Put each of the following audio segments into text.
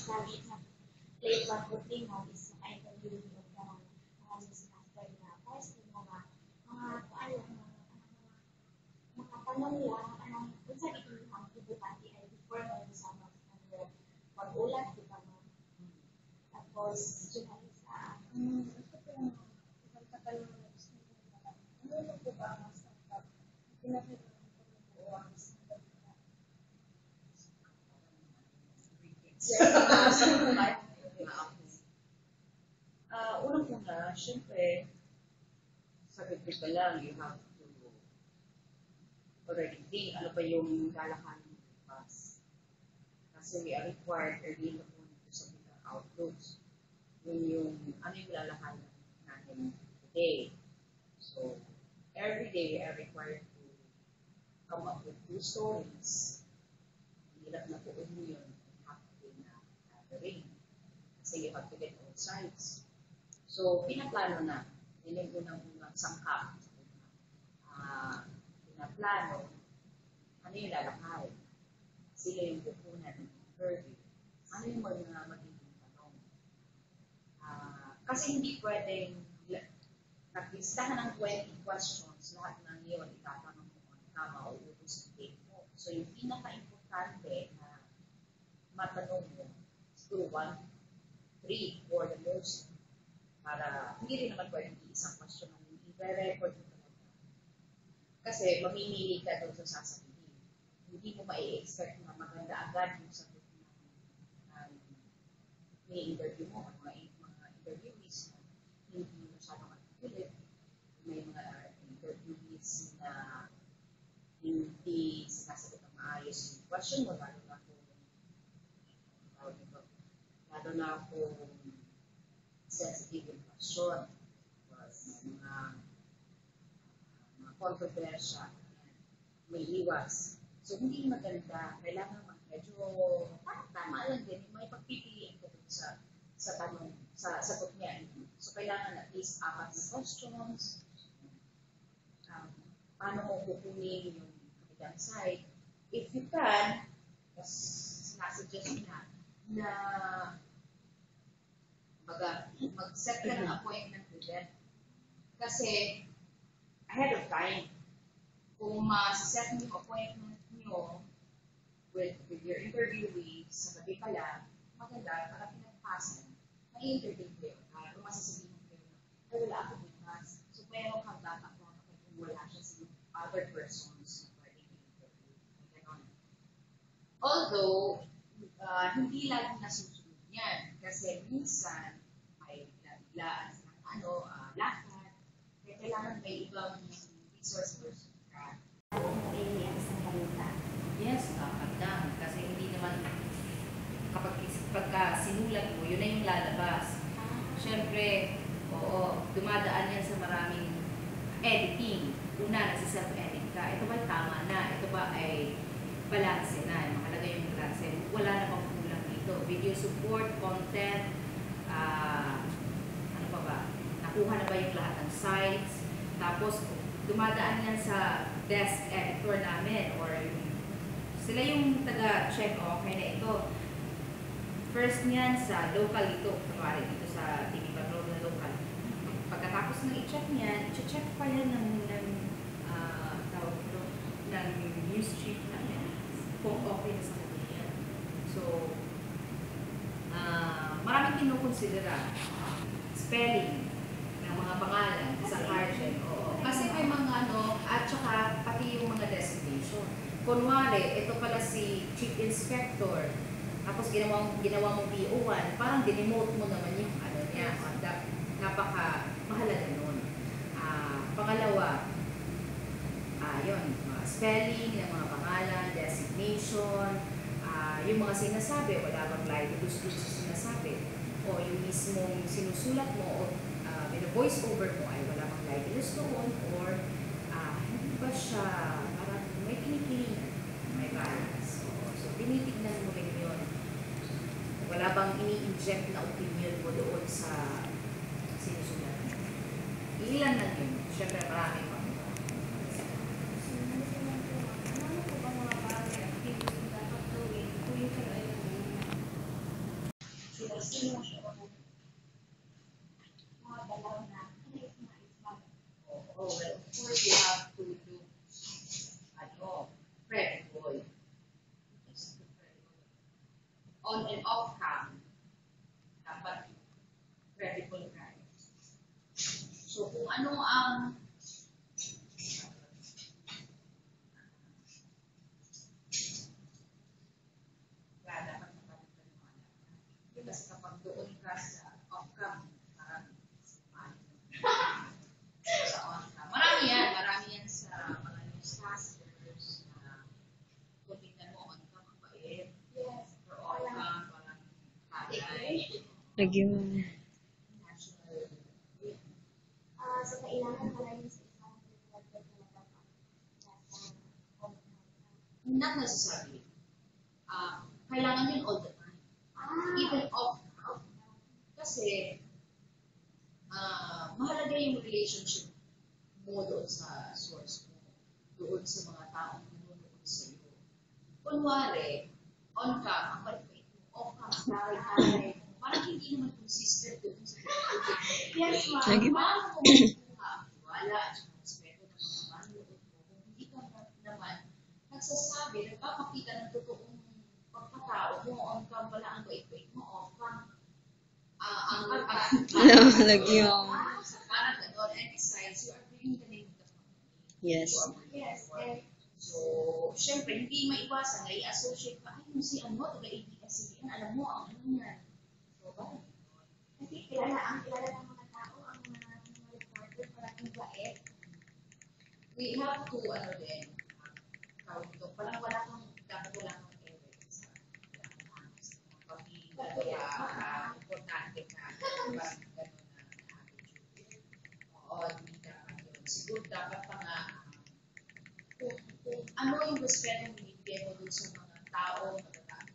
lagi na late one po din mo is maka-interview yung mga sinasabi na question, mga tanong lang, kung sa ito yung bubukati ay before mo sa pag-ulat, di ba mo? Tapos, dyan sa ito po yung isang katanong na gusto nyo ano po ba ang startup? Pinakita ko po ang startup. Unang-una, syempre, sagot ko pa lang, you have to already think ano pa yung lalakarin ng bus. Kasi we are required early in the morning to submit our outlooks. Yung ano yung lalakarin natin today. So, every day we are required to come up with 2 stories. Hirap na po mo yun. Kasi you have to get all sides. So, pinaplano na. Yun yung unang-unang sangkap. Pinaplano, ano yung lalakay? Sila yung kukunan ng interview. Ano yung mga magiging tanong? Kasi hindi pwedeng naglistahan ng 20 questions, lahat ng yun, itatanong mo kung tama o ubus ang mo. So, yung pinaka-importante na matanong mo, siguro 1, 3, or the most, para hindi rin naman pwedeng isang question ang i-record mo talaga. Kasi mamimili ka doon sa sasabihin. Hindi mo ma-expect na maganda agad yung sagot na may interview mo, mga interviewees na hindi masyadong articulate, may mga interviewees na hindi sinasagot ang maayos yung question mo, lalo na kung sensitive yung question, mga controversial, may iwas. So, hindi maganda. Kailangan medyo tama lang din. May pagpipiliin ka dun sa tanong, sa sagot niya. So, kailangan at least 4 na questions. Paano mo kukunin yung kabilang side? If you can, sinasuggest na mag-set ka ng appointment with them. Kasi, ahead of time, kung ma-set mo yung appointment nyo with your interviewee sa gabi pa lang, maganda, para pinagpasan, may interview kayo. Kung masasabihin kayo na, ay wala ako bukas. So, meron kang backup na kung wala siya sa other persons na pwede interview. Although, hindi lagi nasusunod yan. Kasi minsan, may biglaan ng lakad. Kaya kailangan may ibang resource person ka. Yes, nakakandang. Kasi hindi naman, pagka sinulat mo, yun na yung lalabas. Siyempre, oo, dumadaan yan sa maraming editing. Una, nasa-self-edit ka. Ito ba tama na? Ito ba ay balance na? Mahalaga yung balance. Wala na pang kulang dito. Video support, content, ano pa ba? Nakuha na ba yung lahat ng sites? Tapos, dumadaan yan sa desk editor namin or sila yung taga-check, okay na ito. First niyan sa local ito, kunwari dito sa TV Patrol na local. Pagkatapos ng i-check niyan, i-check pa yan ng tawag ito, ng news chief namin kung okay na sa kanila. So, maraming kinukonsidera spelling ng mga pangalan sa margin. Kasi may mga at saka pati yung mga destination. Kunwari, ito pala si Chief Inspector, tapos ginawa mo BO1, parang dinemote mo naman yung niya. Napaka mahalaga nun. Pangalawa, yun, mga spelling ng mga pangalan, designation, yung mga sinasabi, wala bang libelous sa sinasabi, o yung mismong sinusulat mo, o voice over mo ay wala bang libelous doon, or hindi ba siya, parang may kinikilingan, may balance. So, tinitignan mo rin yun. Wala bang ini-inject na opinion mo doon sa sinusulat mo. Ilan lang yun. Siyempre, marami pa. Tapos off-cam, parang sa on-cam. Marami yan sa mga newscasters na kung tingnan mo on-cam, ang bait. Yes. For off-cam, parang tagay. Naging National. So, kailangan pala yung sa isang reflected talaga Not necessarily. Kailangan yun all the time. Even off-cam. Kasi, mahalaga yung relationship mo doon sa source mo, doon sa mga taong pinunood sa iyo. Kunwari, on-cam, ang balik mo, off-cam, tagay-tagay mo. Parang hindi naman consistent doon sa pinag-ibig mo. Yes, ma'am. Lagi- Paano mo makukuha ang tiwala at saka respeto ng mga manonood mo kung hindi ka naman nagsasabi, nagpapakita ng totoong pagkatao mo, on-cam pala ang bait-bait mo, off-cam, Lagi yung- parang gano'n. And besides, you are bringing the name of the company. Yes. You are bringing Yes, the word. and So, syempre, hindi maiwasan na i-associate pa, ay, yung si ano, taga-ABS-CBN, alam mo, ang ano niyan. So, parang kasi kilala ng mga tao, ang mga reporter, parang bait. we have to, ano din, tawag ito, parang wala kang, dapat wala kang evidence. Pag importante ka, parang gano'n na attitude. Oo, hindi dapat yun. Siguro dapat pa nga, kung ano yung respeto binibigay mo dun sa mga tao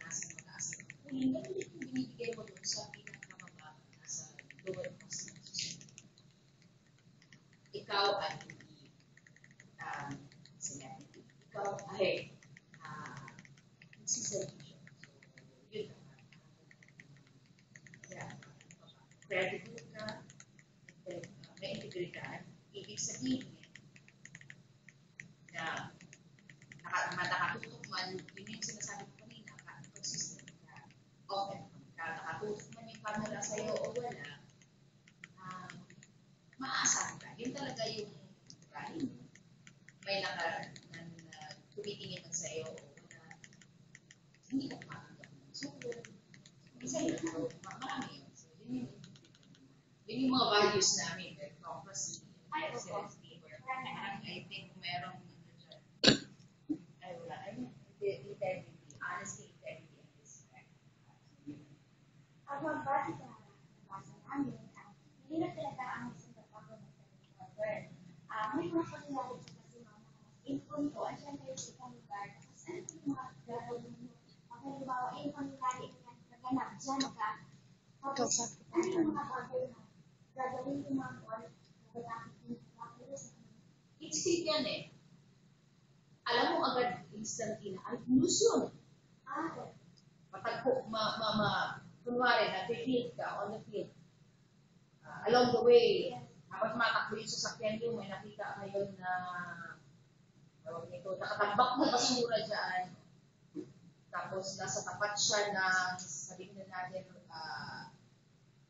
nasa mataas na kuling, ganun din yung binibigay mo dun sa pinakamababa nasa lower class na society. Ikaw ay hindi celebrity. Ikaw ay nagsiservisyo. So, yun naman. Kaya, credible ka, may integridad, ibig sabihin na nakatutok man, yun yung sinasabi ko kanina, consistent ka, open ka, nakatutok man yung camera sa'yo o wala, maaasahan ka. Yun talaga yung galing mo. May tumitingin man sa'yo o wala, hindi ka makakanggap ng super. Isa yun, marami yun. So, yun yung mga values namin, democracy, self-esteem, I think merong integrity, honesty, integrity, and respect. Ang magbati sa nabasa namin, hindi na talaga ang isang pagpapagawa ng reporter. May mga pangyayari siya kasi mga inpunto, at syempre sa isang lugar, tapos ano yung mga gagawin mo? Halimbawa, yung pangyayari na naganap dyan, tapos ano yung mga bagay na gagawin yung mga buwan, Instinct yan eh. Alam mo agad instantly na, ay, news yun. Matagpo, kunwari, nag-field ka, on the field. Along the way, habang matakbo yung sasakyan nyo, may nakita kayo na, nakatambak na basura dyan. Tapos, nasa tapat siya ng, sabihin na natin,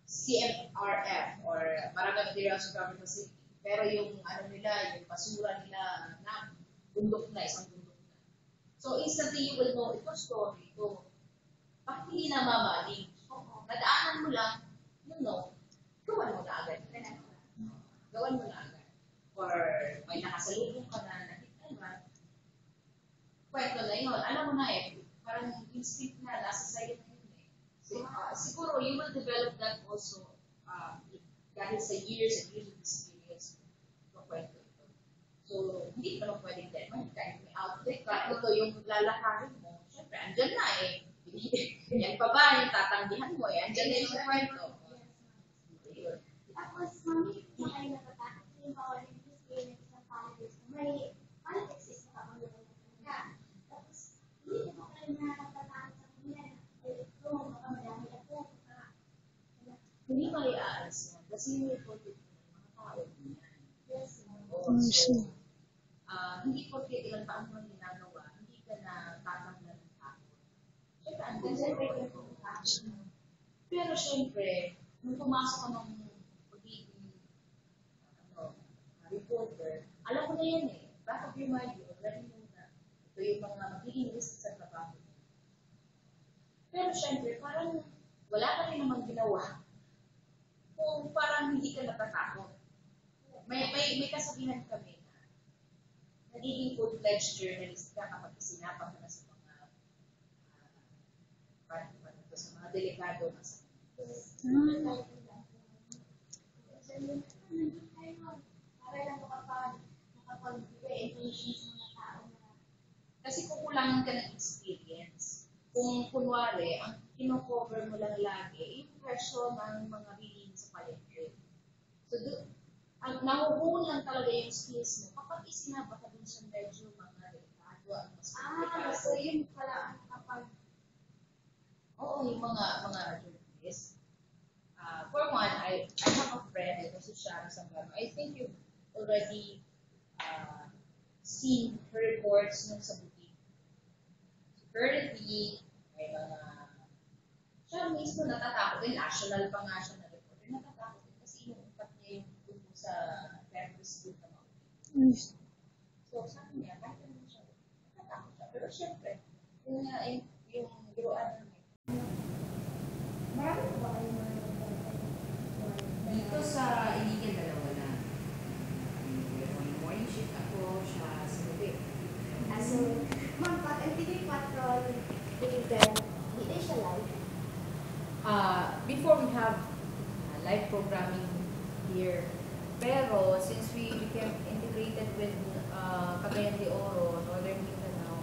CMRF, or Barangay Materials of Government Facility. Pero yung ano nila, yung basura nila na bundok na, isang bundok na. So instantly you will know, ito story, ito. Bakit hindi na mamaling? Nadaanan mo lang, you know, gawan mo na agad. Gawan mo na agad. Or may nakasalubong ka na nakita naman, kwento na yun. Alam mo na eh, parang instinct na, nasa sa'yo na yun eh. Siguro you will develop that also dahil sa years and years of experience ng kwento ito. So, hindi pa lang pwedeng din. Kahit may outfit ka, ito yung lalakarin mo. Siyempre, andyan na eh. Yan pa ba, yung tatanggihan mo eh. Andyan na yung kwento. Tapos, mami, makay natatakot yung bawal yung experience ng politics. May politics is nakapagulong talaga. Tapos, hindi ko kayo natatakot sa kanila. Ito, baka madami ako. Hindi pa i-aalis yan. Kasi yung reported mo ng mga tao din yan. Yes, So, hindi po ilang taon mo ginagawa, hindi ka na tatanggal ng takot. Siyempre, andun sa reported. Pero siyempre, nung pumasok ka ng pagiging reporter, alam ko na yan eh. Back of your mind, ready mo na. Ito yung mga magiging risk sa trabaho. Pero siyempre, parang wala ka rin naman ginawa kung parang hindi ka natatakot. May kasabihan kami na nagiging full-fledged journalist ka kapag isinapa ka na sa mga sa mga delikado na sa Para lang makapagbigay information sa mga tao na kasi kukulangan ka ng experience. Kung kunwari, ang kino-cover mo lang lagi, yung presyo ng mga bilhin sa palengke. So, ang nahuhul lang talaga yung skills mo kapag isinaba ka dun sa medyo mga delikado at mas komplikado. so yun pala ang kapag Oo, yung mga journalists. For one, I have a friend, ito si Shara Sanggano. I think you've already seen her reports nung sa boutique. So currently, may mga, siya mismo natatakot din, national pa nga siya na reporter, natatakot din kasi inuumpat niya yung tungkol sa terrorist group na mga. So sabi niya, kahit ano siya, natatakot siya. Pero syempre, yun nga, yung biruan namin. marami po ba kayo mga Dito sa Iligan, dalawa na. Yung morning shift ako, siya sa gabi. So, ma'am, pag ang TV Patrol event, hindi siya live. Before we have live programming here, pero since we became integrated with Cagayan de Oro, Northern Mindanao,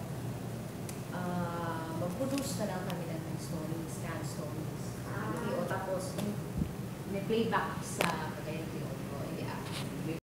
mag-produce na lang kami ng stories, scan stories. Video, tapos may playback sa Cagayan de Oro. May